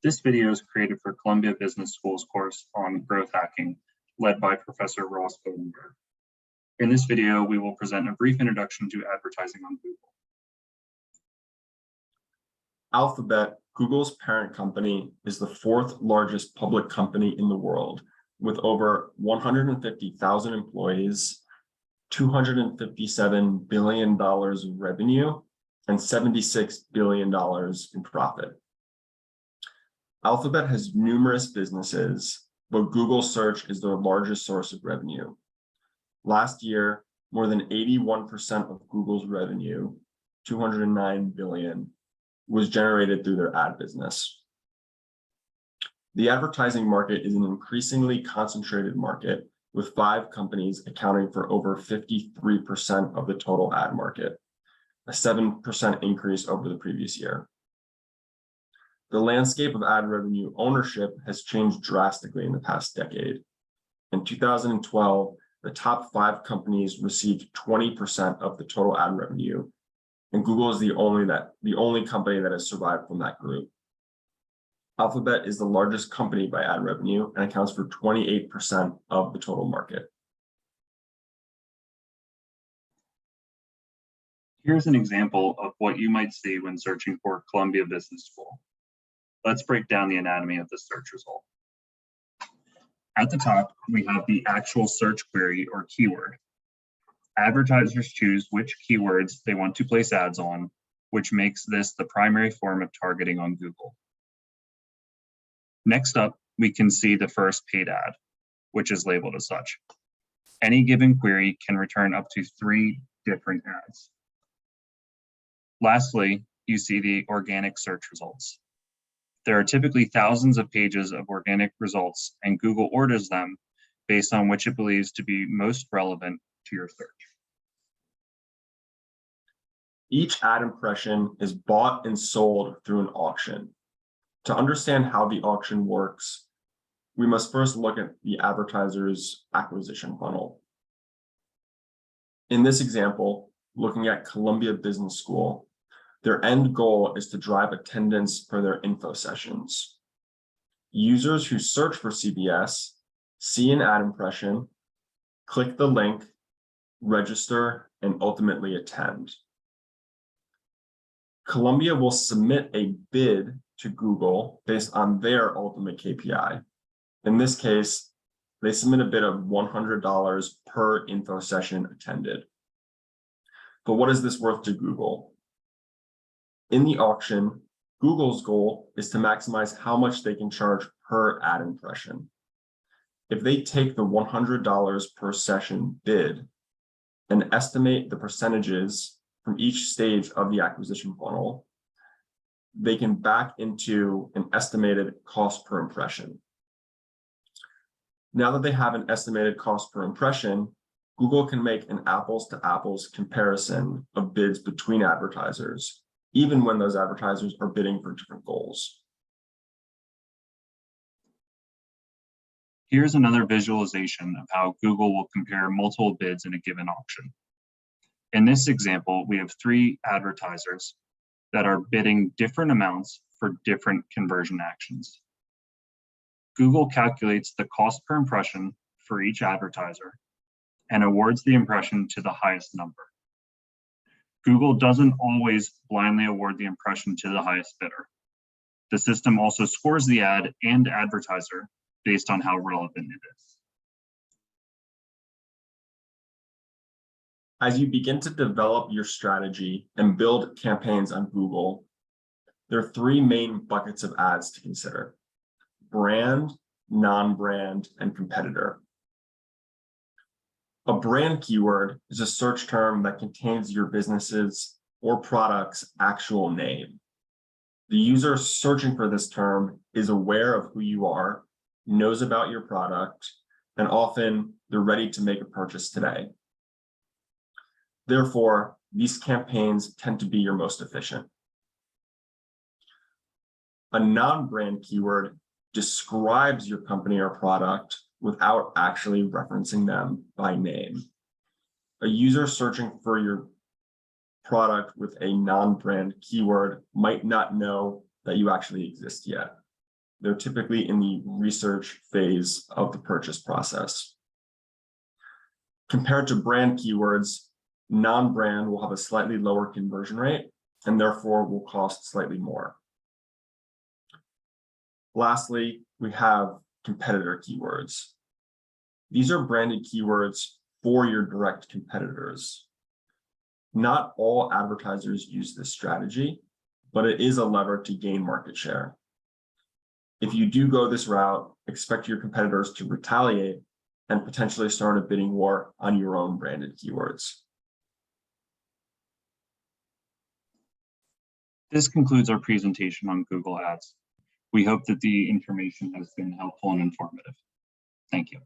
This video is created for Columbia Business School's course on growth hacking, led by Professor Ross Bodenberg. In this video, we will present a brief introduction to advertising on Google. Alphabet, Google's parent company, is the fourth largest public company in the world, with over 150,000 employees, $257 billion of revenue, and $76 billion in profit. Alphabet has numerous businesses, but Google search is their largest source of revenue. Last year, more than 81% of Google's revenue, $209 billion, was generated through their ad business. The advertising market is an increasingly concentrated market, with 5 companies accounting for over 53% of the total ad market, a 7% increase over the previous year. The landscape of ad revenue ownership has changed drastically in the past decade. In 2012, the top 5 companies received 20% of the total ad revenue, and Google is the only company that has survived from that group. Alphabet is the largest company by ad revenue and accounts for 28% of the total market. Here's an example of what you might see when searching for Columbia Business School. Let's break down the anatomy of the search result. At the top, we have the actual search query or keyword. Advertisers choose which keywords they want to place ads on, which makes this the primary form of targeting on Google. Next up, we can see the first paid ad, which is labeled as such. Any given query can return up to 3 different ads. Lastly, you see the organic search results. There are typically thousands of pages of organic results, and Google orders them based on which it believes to be most relevant to your search. Each ad impression is bought and sold through an auction. To understand how the auction works, we must first look at the advertiser's acquisition funnel. In this example, looking at Columbia Business School, their end goal is to drive attendance for their info sessions. Users who search for CBS see an ad impression, click the link, register, and ultimately attend. Columbia will submit a bid to Google based on their ultimate KPI. In this case, they submit a bid of $100 per info session attended. But what is this worth to Google? In the auction, Google's goal is to maximize how much they can charge per ad impression. If they take the $100 per session bid and estimate the percentages from each stage of the acquisition funnel, they can back into an estimated cost per impression. Now that they have an estimated cost per impression, Google can make an apples to apples comparison of bids between advertisers, even when those advertisers are bidding for different goals. Here's another visualization of how Google will compare multiple bids in a given auction. In this example, we have 3 advertisers that are bidding different amounts for different conversion actions. Google calculates the cost per impression for each advertiser and awards the impression to the highest number. Google doesn't always blindly award the impression to the highest bidder. The system also scores the ad and advertiser based on how relevant it is. As you begin to develop your strategy and build campaigns on Google, there are 3 main buckets of ads to consider: brand, non-brand, and competitor. A brand keyword is a search term that contains your business's or product's actual name. The user searching for this term is aware of who you are, knows about your product, and often they're ready to make a purchase today. Therefore, these campaigns tend to be your most efficient. A non-brand keyword describes your company or product without actually referencing them by name. A user searching for your product with a non-brand keyword might not know that you actually exist yet. they're typically in the research phase of the purchase process. Compared to brand keywords, non-brand will have a slightly lower conversion rate and therefore will cost slightly more. Lastly, we have competitor keywords. These are branded keywords for your direct competitors. Not all advertisers use this strategy, but it is a lever to gain market share. If you do go this route, expect your competitors to retaliate and potentially start a bidding war on your own branded keywords. This concludes our presentation on Google Ads. We hope that the information has been helpful and informative. Thank you.